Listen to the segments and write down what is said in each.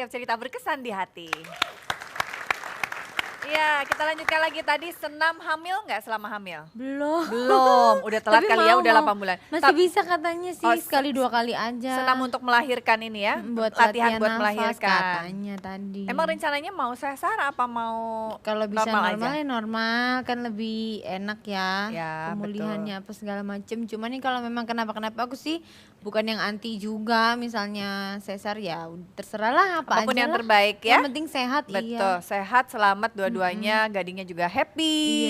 setiap cerita berkesan di hati. Ya, kita lanjutkan lagi tadi senam hamil nggak selama hamil? Belum. Belum, udah telat Tapi kali ya, mau, udah mau. 8 bulan. Masih bisa katanya sih, Oh, sekali 2 kali aja. Senam untuk melahirkan ini ya, Buat latihan buat nafas melahirkan. katanya tadi. Emang rencananya mau sesar apa mau kalau bisa normal normal aja? ya normal, kan lebih enak ya, Ya, pemulihannya apa segala macem. Cuman nih kalau memang kenapa-kenapa aku sih bukan yang anti juga, misalnya sesar ya terserah lah apa Apapun aja yang lah. terbaik ya. Yang penting sehat. Betul, Iya. sehat, selamat dua-duanya, gadingnya juga happy.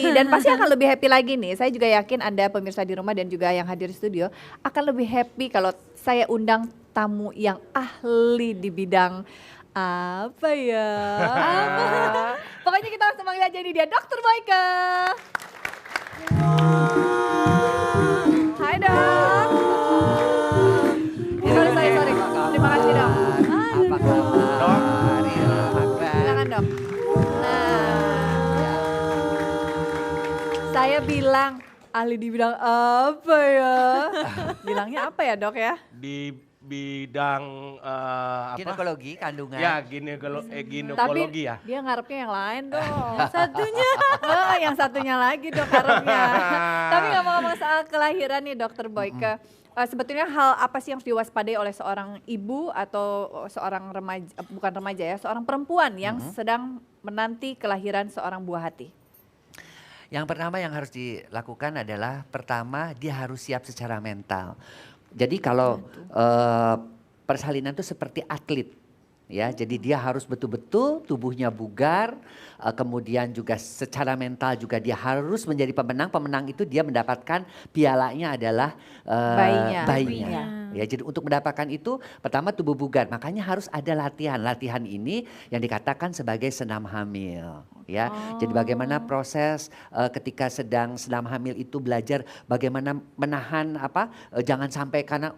Iya. Dan pasti akan lebih happy lagi nih. Saya juga yakin Anda pemirsa di rumah dan juga yang hadir di studio akan lebih happy kalau saya undang tamu yang ahli di bidang apa ya? Pokoknya kita langsung panggil aja ini dia Dr. Boyke. Hai dok. Sorry. Terima kasih dok. Apa kabar? Silakan dok. Nah, saya bilang ahli di bidang apa ya? Bilangnya apa ya dok ya? Di bidang apa? Ginekologi kandungan. Ya, ginekologi ya. Dia ngarepnya yang lain dong. Satunya. Oh, yang satunya lagi dok ngarepnya. Tapi ngomong-ngomong soal kelahiran nih Dokter Boyke. Sebetulnya hal apa sih yang harus diwaspadai oleh seorang ibu atau seorang remaja, bukan remaja ya, seorang perempuan yang sedang menanti kelahiran seorang buah hati? Yang pertama yang harus dilakukan adalah pertama dia harus siap secara mental. Jadi kalau persalinan itu seperti atlet. Ya, jadi dia harus betul-betul tubuhnya bugar, kemudian juga secara mental juga dia harus menjadi pemenang. Pemenang itu dia mendapatkan pialanya adalah bayinya. Ya, jadi untuk mendapatkan itu pertama tubuh bugar, makanya harus ada latihan. Latihan ini yang dikatakan sebagai senam hamil. Ya, jadi bagaimana proses ketika sedang senam hamil itu belajar bagaimana menahan jangan sampai karena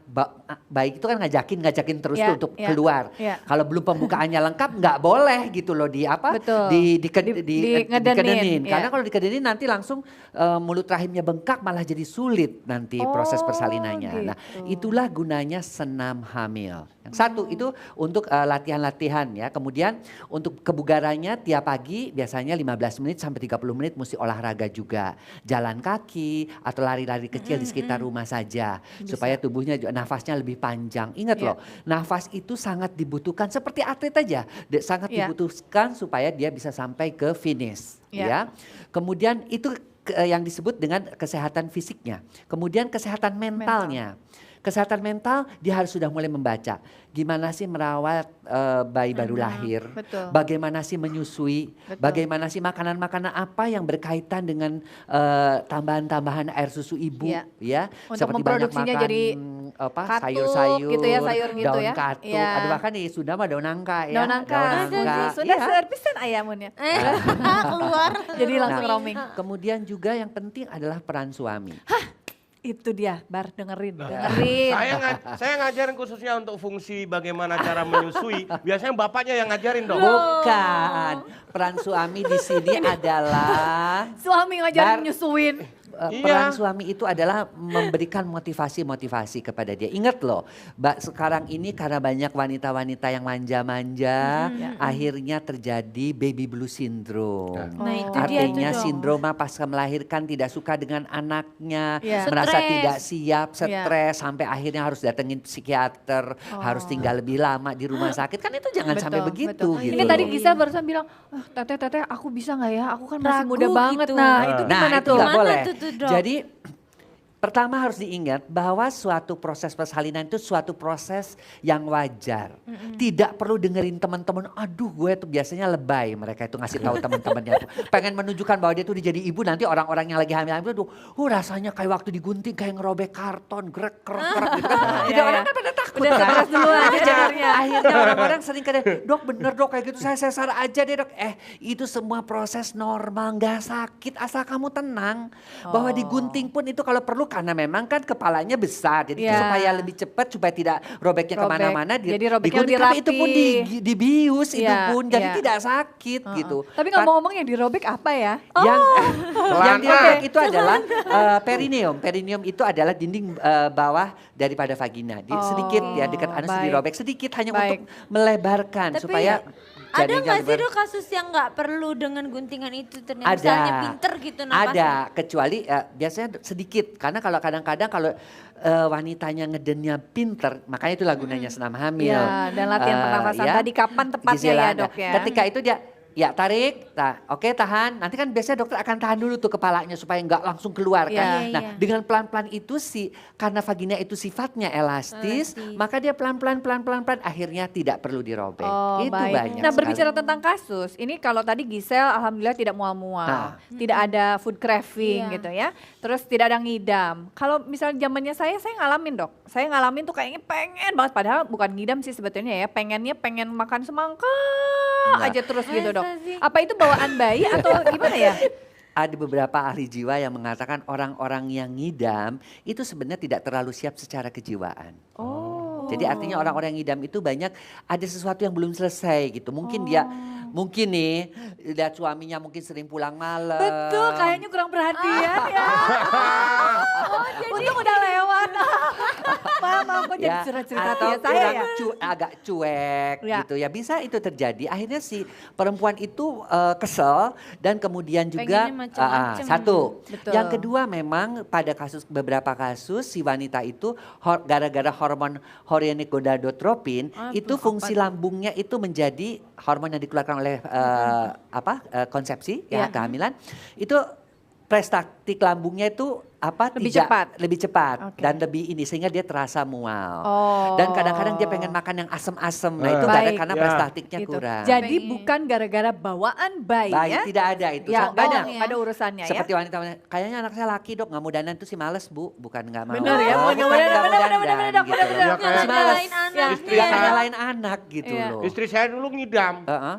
bayi itu kan ngajakin terus tuh untuk keluar. Kalau belum pembukaannya lengkap nggak boleh gitu loh dikedenin. Karena kalau dikedenin nanti langsung mulut rahimnya bengkak malah jadi sulit nanti proses persalinannya. Gitu. Nah, itulah gunanya senam hamil. Yang satu itu untuk latihan-latihan ya. Kemudian untuk kebugarannya tiap pagi biasanya 15 menit sampai 30 menit mesti olahraga juga. Jalan kaki atau lari-lari kecil di sekitar rumah saja. Supaya tubuhnya juga nafasnya lebih panjang. Ingat loh, nafas itu sangat dibutuhkan seperti atlet aja. Sangat dibutuhkan supaya dia bisa sampai ke finish. Ya. Kemudian itu yang disebut dengan kesehatan fisiknya. Kemudian kesehatan mentalnya. Kesehatan mental dia harus sudah mulai membaca. Gimana sih merawat bayi baru lahir. Bagaimana sih menyusui. Bagaimana sih makanan-makanan apa yang berkaitan dengan tambahan-tambahan air susu ibu. Ya. Untuk seperti memproduksinya banyak makan, jadi sayur-sayur, gitu ya, sayur gitu daun ya. katuk. Ya. Aduh bahkan di Sunda mah daun nangka ya. Daun nangka. Sudah servisan ayamunnya. Keluar. Jadi langsung roaming. Kemudian juga yang penting adalah peran suami. Itu dia, Bar dengerin. Saya ngajarin khususnya untuk fungsi bagaimana cara menyusui. Biasanya bapaknya yang ngajarin dong. Bukan, peran suami di sini adalah Suami ngajarin nyusuin. peran suami itu adalah memberikan motivasi-motivasi kepada dia. Ingat loh, sekarang ini karena banyak wanita-wanita yang manja-manja, akhirnya terjadi baby blue syndrome. Nah, itu Artinya dia tuh, sindroma pasca melahirkan tidak suka dengan anaknya, Iya. merasa Stres. tidak siap, stres, sampai akhirnya harus datengin psikiater, harus tinggal lebih lama di rumah sakit. Kan itu jangan sampai begitu gitu. Ini tadi loh. Gisel barusan bilang, teteh aku bisa nggak ya? Aku kan masih Ragu muda banget. gitu. Nah itu gimana itu tuh? nggak Gimana boleh. tuh, Dok? Jadi pertama harus diingat bahwa suatu proses persalinan itu suatu proses yang wajar. Tidak perlu dengerin teman-teman, aduh gue tuh biasanya lebay mereka itu ngasih tahu teman-temannya tuh. Pengen menunjukkan bahwa dia tuh udah jadi ibu, nanti orang-orang yang lagi hamil-hamil tuh, rasanya kayak waktu digunting kayak ngerobek karton, gerak gitu kan. Jadi orang kan pada takut Udah kan. stres duluan Jadi sebenarnya. akhirnya orang-orang sering kadang, dok bener dok kayak gitu saya sesar aja deh dok. Itu semua proses normal, gak sakit asal kamu tenang. Bahwa digunting pun itu kalau perlu karena memang kan kepalanya besar. Jadi Ya. supaya lebih cepat, supaya tidak robeknya Robek. kemana-mana. Jadi robeknya digunting. lebih Tapi itu pun rapi. dibius itu Iya, pun. Jadi iya. tidak sakit gitu. Tapi Kan- ngomong-ngomong yang dirobek apa ya? yang yang Celana. dirobek itu adalah perineum. Perineum itu adalah dinding bawah daripada vagina. Sedikit ya dekat anus baik. dirobek sedikit hanya Baik. untuk melebarkan Tapi supaya ada janinnya nggak sih lebar. Dok kasus yang nggak perlu dengan guntingan itu ternyata Ada. misalnya pinter gitu napasnya? Ada, kecuali biasanya sedikit. Karena kalau kadang-kadang kalau wanitanya ngedennya pinter, makanya itulah gunanya senam hamil. Ya, dan latihan pernafasan tadi kapan tepatnya Gisela, ya, nah, Dok ya? Ketika itu dia ya tarik, oke tahan. Nanti kan biasanya dokter akan tahan dulu tuh kepalanya supaya nggak langsung keluar kan. Iya, Nah iya. dengan pelan-pelan itu karena vagina itu sifatnya elastis, maka dia pelan-pelan akhirnya tidak perlu dirobek. Oh, Itu baik. banyak Nah, sekali. berbicara tentang kasus, ini kalau tadi Gisel alhamdulillah tidak mual-mual, Nah. tidak ada food craving Iya. gitu ya. Terus tidak ada ngidam. Kalau misalnya zamannya saya ngalamin, Dok. Saya ngalamin tuh kayaknya pengen banget, padahal bukan ngidam sih sebetulnya ya. Pengen makan semangka Nah. aja terus gitu, Dok. Masa sih? Apa itu bawaan bayi atau gimana ya? Ada beberapa ahli jiwa yang mengatakan orang-orang yang ngidam itu sebenarnya tidak terlalu siap secara kejiwaan. Oh. Jadi artinya orang-orang yang ngidam itu banyak ada sesuatu yang belum selesai gitu. Mungkin dia mungkin nih lihat suaminya mungkin sering pulang malam. Betul, kayaknya kurang perhatian ya. Untung udah lewat. Maaf, kok jadi cerita-cerita atau ya saya kurang ya. agak cuek Ya. gitu ya. Bisa itu terjadi. Akhirnya si perempuan itu kesel dan kemudian juga Pengennya macam-macam. satu. Betul. Yang kedua memang pada beberapa kasus si wanita itu gara-gara hormon gonadotropin itu fungsi lambungnya itu menjadi hormon yang dikeluarkan oleh konsepsi ya Ya. kehamilan itu prestatik lambungnya itu Lebih cepat. lebih cepat Oke. dan lebih ini sehingga dia terasa mual. Oh. Dan kadang-kadang dia pengen makan yang asem-asem. Nah itu Baik. karena Ya. prestatiknya Gitu. kurang. Jadi Pengen. bukan gara-gara bawaan bayi Baik, ya? tidak ada itu. Ya, Nggak ada. bohong pada urusannya ya. Seperti wanita, kayaknya anak saya laki dok, nggak mau dandan tuh si males bu, bukan nggak mau. Bener ya, Oh, bener, bukan bener, nggak mau bener, dandan bener, bener, dok, gitu bener, loh. bener. Ya, kayak Si males. Nyalain anaknya. Istri Nggak saya- nyalain anak gitu Iya. loh. Istri saya dulu ngidam. Heeh.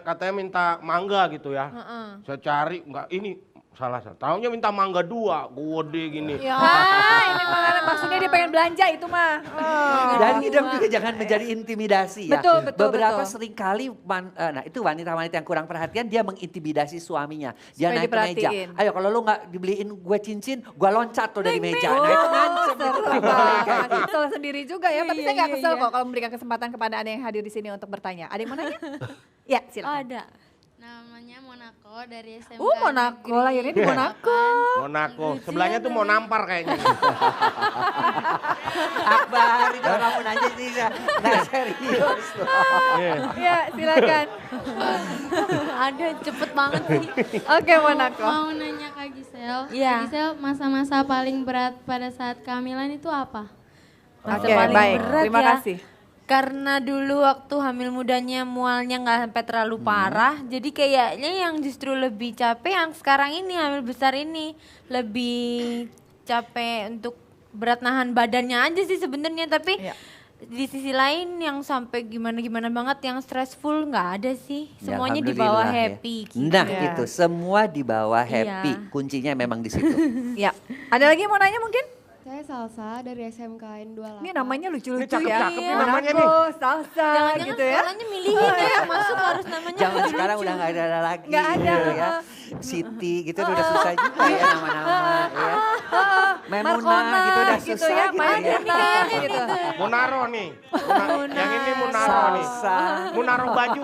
Katanya minta mangga gitu ya. Heeh. Saya cari enggak ini salah. Taunya minta mangga 2, gede gini. Ya. Ini maksudnya dia pengen belanja itu mah. Oh. Dan ngidam juga jangan menjadi intimidasi ya. Betul, betul, Beberapa betul. sering kali, nah itu wanita-wanita yang kurang perhatian dia mengintimidasi suaminya. Dia Supaya naik ke meja. diperhatiin. Ayo kalau lu nggak dibeliin gue cincin, gue loncat tuh dari meja. Nah itu ngancem itu seru nggak boleh kayak banget. gitu. Kesel sendiri juga ya, tapi Iya, saya nggak iya, kesel iya. kok kalau memberikan kesempatan kepada Anda yang hadir di sini untuk bertanya. Ada yang mau nanya? Ya, Oh, silakan. ada. Namanya Monaco dari SMK. Monaco, Negeri lahirnya di Monaco. Monaco. Sebelahnya tuh mau nampar kayaknya. Akbar itu orang mau nanya sih. Nah serius loh. Iya. Ya, silakan. Ada cepet banget sih. Oke, Monaco. Mau nanya Kak Gisel. Iya. Kak Gisel, masa-masa paling berat pada saat kehamilan itu apa? Masa Oke, paling baik. berat Terima ya. kasih. Karena dulu waktu hamil mudanya mualnya nggak sampai terlalu parah, jadi kayaknya yang justru lebih capek yang sekarang ini hamil besar ini lebih capek untuk berat nahan badannya aja sih sebenarnya, tapi Iya. di sisi lain yang sampai gimana-gimana banget yang stressful nggak ada sih, Ya, semuanya di bawah alhamdulillah ya. happy. Gitu. Nah Ya. itu semua di bawah happy. Iya. Kuncinya memang di situ. Ya, ada lagi yang mau nanya mungkin? Saya Salsa dari SMKN 28. Ini namanya lucu-lucu Ini cakep-cakep ya. nih namanya Monaco, salsa Jangan-jangan gitu ya. sekolahnya milihin ya yang masuk harus namanya Jangan lucu-lucu. sekarang udah nggak ada lagi. Nggak ada. gitu ya. Siti gitu udah susah juga ya nama-nama ya. Memuna Markona gitu udah gitu susah ya, gitu Madina ya. gitu. Munaro nih. Yang ini Munaro nih. Salsa. Munaro baju.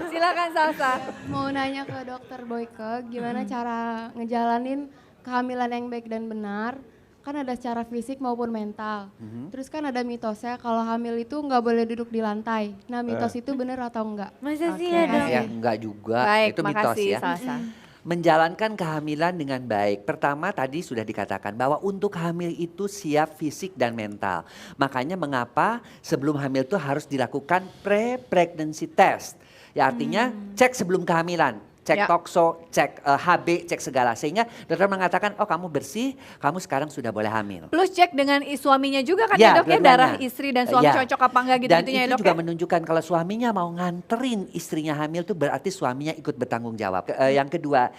Silakan salsa. Mau nanya ke dokter Boyke, gimana cara ngejalanin kehamilan yang baik dan benar? Kan ada secara fisik maupun mental. Terus kan ada mitosnya kalau hamil itu nggak boleh duduk di lantai. Nah mitos itu benar atau enggak? Masa sih Oke. ada? Ya enggak juga. Baik, Itu mitos makasih ya. salsa. Menjalankan kehamilan dengan baik. Pertama tadi sudah dikatakan bahwa untuk hamil itu siap fisik dan mental. Makanya mengapa sebelum hamil itu harus dilakukan pre-pregnancy test. Ya artinya cek sebelum kehamilan. Cek Ya. tokso, cek HB, cek segala. Sehingga dokter mengatakan oh kamu bersih, kamu sekarang sudah boleh hamil. Plus cek dengan suaminya juga kan ya, Dok ya, dua-duanya. darah istri dan suami Ya. cocok apa enggak gitu Dan ya itu Dok juga ya. menunjukkan kalau suaminya mau nganterin istrinya hamil tuh berarti suaminya ikut bertanggung jawab. Yang kedua,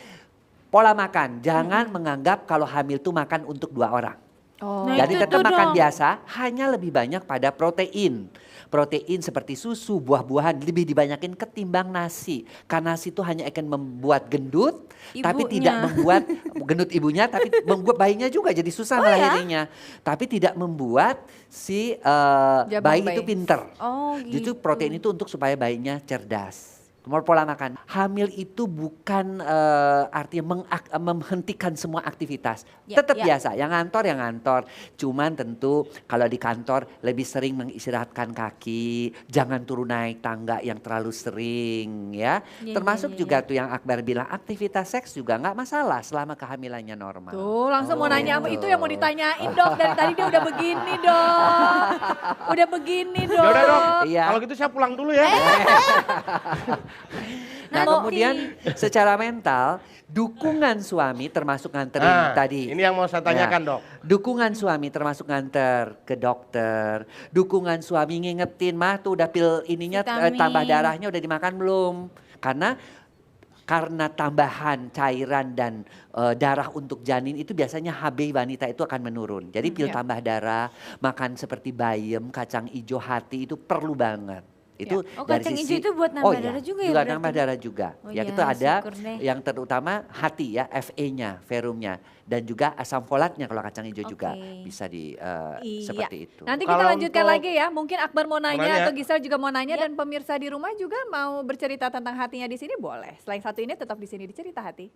Pola makan, jangan menganggap kalau hamil tuh makan untuk 2 orang. Oh. Nah, Jadi itu tetap tuh makan dong. biasa, hanya lebih banyak pada protein. Protein seperti susu, buah-buahan lebih dibanyakin ketimbang nasi. Karena nasi itu hanya akan membuat gendut, tapi Ibunya. tidak membuat gendut ibunya, tapi membuat bayinya juga jadi susah melahirkannya. Tapi tidak membuat si Jabang bayi bayi. itu pinter. Oh Justru gitu. protein itu untuk supaya bayinya cerdas. Nomor pola makan. Hamil itu bukan artinya menghentikan semua aktivitas. Ya, Tetap ya. biasa, yang ngantor. Cuman tentu kalau di kantor lebih sering mengistirahatkan kaki, jangan turun naik tangga yang terlalu sering ya. Ya, Termasuk ya, ya, juga ya. tuh yang Akbar bilang aktivitas seks juga nggak masalah selama kehamilannya normal. Tuh langsung mau nanya apa gitu. itu yang mau ditanyain dok, dari tadi dia udah begini dok. Udah begini dok. Ya udah dok, Iya. kalau gitu saya pulang dulu ya. Nah Nanti. kemudian secara mental dukungan suami termasuk nganterin tadi. Ini yang mau saya tanyakan Ya, dok. dukungan suami termasuk nganter ke dokter. Dukungan suami ngingetin mah tuh udah pil ininya Vitamin. tambah darahnya udah dimakan belum. Karena tambahan cairan dan darah untuk janin itu biasanya HB wanita itu akan menurun. Jadi pil ya. tambah darah, makan seperti bayam, kacang ijo hati itu perlu banget. Itu Oh, dari kacang sisi, ijo itu buat nambah darah juga ya juga berarti? nambah darah juga. Oh Ya iya, itu ada syukur deh. yang terutama hati ya, Fe-nya, ferumnya dan juga asam folatnya kalau kacang ijo juga Oke. bisa di Iya. seperti itu. Nanti kita Kalau lanjutkan untuk- lagi ya. Mungkin Akbar mau nanya nanya. atau Gisel juga mau nanya dan pemirsa di rumah juga mau bercerita tentang hatinya di sini boleh. Selain satu ini tetap di sini di Cerita Hati.